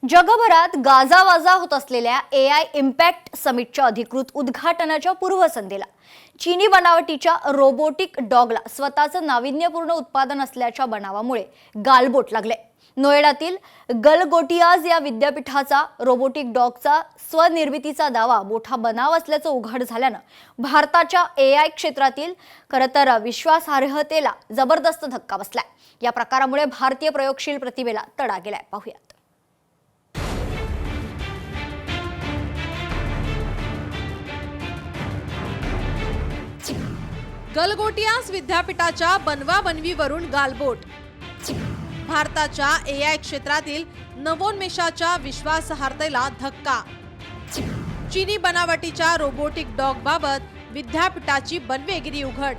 जगभरात गाजावाजा होत असलेल्या AI इम्पॅक्ट समिटच्या अधिकृत उद्घाटनाच्या पूर्वसंध्येला चीनी बनावटीच्या रोबोटिक डॉगला स्वतःचं नाविन्यपूर्ण उत्पादन असल्याच्या बनावामुळे गालबोट लागले। नोएडातील गलगोटियाज या विद्यापीठाचा रोबोटिक डॉगचा स्वनिर्मितीचा दावा मोठा बनाव असल्याचं उघड झाल्यानं भारताच्या AI क्षेत्रातील खरतर विश्वासार्हतेला जबरदस्त धक्का बसलाय। या प्रकारामुळे भारतीय प्रयोगशील प्रतिभेला तडा गेलाय। पाहूयात। गलगोटियाज विद्यापीठाच्या बनवाबनवीवरून गालबोट। भारताच्या AI क्षेत्रातील नवोन्मेषाच्या विश्वासार्हतेला धक्का। चीनी बनावटीच्या रोबोटिक डॉग बाबत विद्यापीठाची बनवेगिरी उघड।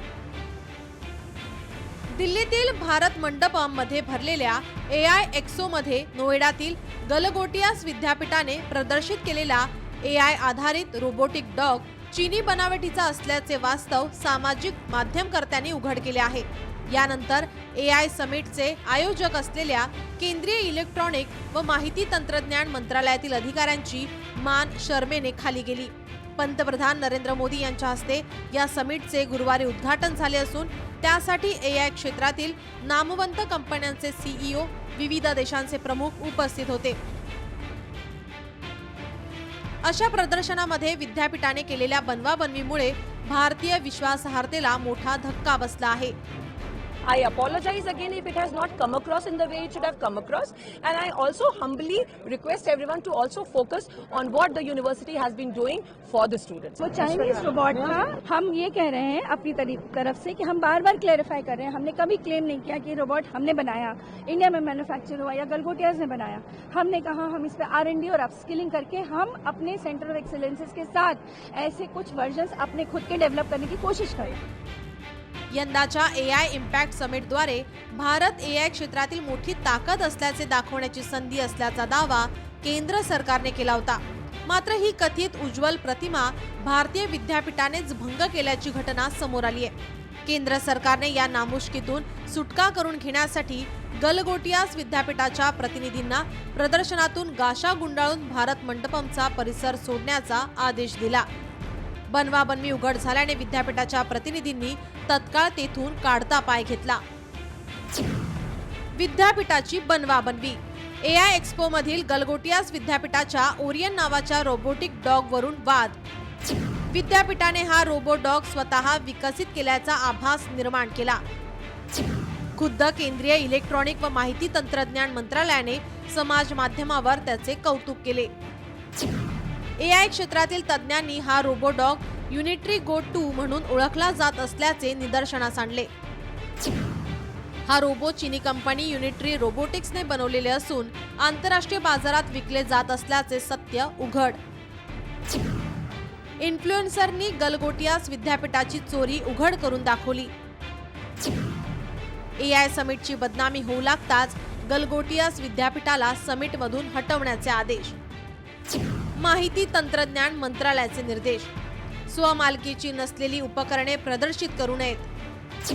दिल्लीतील भारत मंडपम मध्ये भरलेल्या AI एक्सो मध्ये नोएडातील गलगोटियाज विद्यापीठाने प्रदर्शित केलेला AI आधारित रोबोटिक डॉग चीनी बनावटीचा असल्याचे वास्तव सामाजिक माध्यमकर्त्यांनी उघड केले आहे। यानंतर AI समिटचे आयोजक असलेल्या केंद्रीय इलेक्ट्रॉनिक व माहिती तंत्रज्ञान मंत्रालयातील अधिकाऱ्यांची मान शर्मेने खाली गेली। पंतप्रधान नरेंद्र मोदी यांच्या हस्ते या समिटचे गुरुवारी उद्घाटन झाले असून त्यासाठी AI क्षेत्रातील नामवंत कंपन्यांचे CEO, विविध देशांचे प्रमुख उपस्थित होते। अशा प्रदर्शनामध्ये विद्यापीठाने केलेल्या बनवाबनवीमुळे भारतीय विश्वासार्हतेला मोठा धक्का बसला आहे। I apologize again if it has not come across in the way it should have come across, and I also humbly request everyone to also focus on what the university has been doing for the students. वो Chinese robot था। हम ये कह रहे हैं अपनी तरफ से कि हम बार-बार क्लेरिफाई कर रहे हैं, हमने कभी क्लेम नहीं किया कि रोबोट हमने बनाया, इंडिया में मैन्युफैक्चर हुआ या गलगोटियाज ने बनाया। हमने कहा हम इस पे R&D और अपस्किलिंग करके हम अपने सेंटर ऑफ एक्सीलेंसेस के साथ ऐसे कुछ वर्जन्स अपने खुद के डेवलप करने की कोशिश करें। यंदाच्या AI इम्पॅक्ट समिटद्वारे भारत AI क्षेत्रातील मोठी ताकद असल्याचे दाखवण्याची संधी असल्याचा दावा केंद्र सरकारने केला होता। मात्र ही कथित उज्ज्वल प्रतिमा भारतीय विद्यापीठानेच भंग केल्याची घटना समोर आली आहे। केंद्र सरकारने या नामुष्कीतून सुटका करून घेण्यासाठी गलगोटियाज विद्यापीठाच्या प्रतिनिधींना प्रदर्शनातून गाशा गुंडाळून भारत मंडपमचा परिसर सोडण्याचा आदेश दिला। बनवाबनवी उघड झाल्याने विद्यापीठाच्या प्रतिनिधींनी तत्काळ तेथून काढता पाय घेतला। विद्यापीठाची बनवाबनवी। AI एक्सपो मधील गलगोटियाज विद्यापीठाच्या ओरियन नावाच्या रोबोटिक डॉग वरून वाद। विद्यापीठाने हा रोबो डॉग स्वतः विकसित केल्याचा आभास निर्माण केला। खुद्द केंद्रीय इलेक्ट्रॉनिक व माहिती तंत्रज्ञान मंत्रालयाने समाज माध्यमावर त्याचे कौतुक केले। AI क्षेत्रातील तज्ञांनी हा रोबो डॉग युनिट्री गो 2 म्हणून ओळखला जात असल्याचे निदर्शनास आणले। हा रोबो चीनी कंपनी युनिट्री रोबोटिक्सने बनवलेले असून आंतरराष्ट्रीय बाजारात विकले जात असल्याचे सत्य उघड। इन्फ्लुएन्सरनी गलगोटियाज विद्यापीठाची चोरी उघड करून दाखवली। AI समिटची बदनामी होऊ लागताच गलगोटियाज विद्यापीठाला समिटमधून हटवण्याचे आदेश। माहिती तंत्रज्ञान मंत्रालयाचे निर्देश। स्वमालकीची नसलेली उपकरणे प्रदर्शित करू नयेत।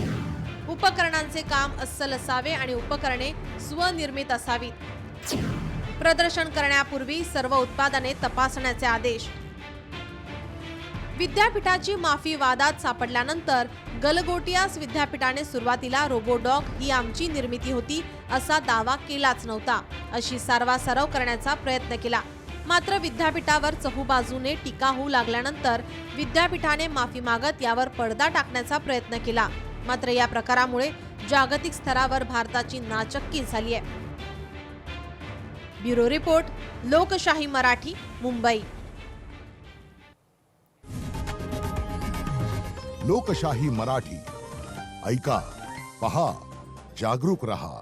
उपकरणांचे काम अस्सल असावे आणि उपकरणे स्वनिर्मित असावीत। प्रदर्शन करण्यापूर्वी सर्व उत्पादने तपासण्याचे आदेश। विद्यापीठाची माफी वादात सापडल्यानंतर गलगोटियाज विद्यापीठाने सुरुवातीला रोबो डॉग ही आमची निर्मिती होती असा दावा केलाच नव्हता, अशी सारवासारव करण्याचा प्रयत्न केला। मात्र विद्यापीठावर चहूबाजूने टीका होऊ लागल्यानंतर विद्यापीठाने माफी मागत यावर पडदा टाकण्याचा प्रयत्न केला। मात्र या प्रकारामुळे जागतिक स्तरावर भारताची नाचक्की झाली आहे। ब्युरो रिपोर्ट, लोकशाही मराठी, मुंबई। लोकशाही मराठी ऐका, पहा, जागरूक रहा।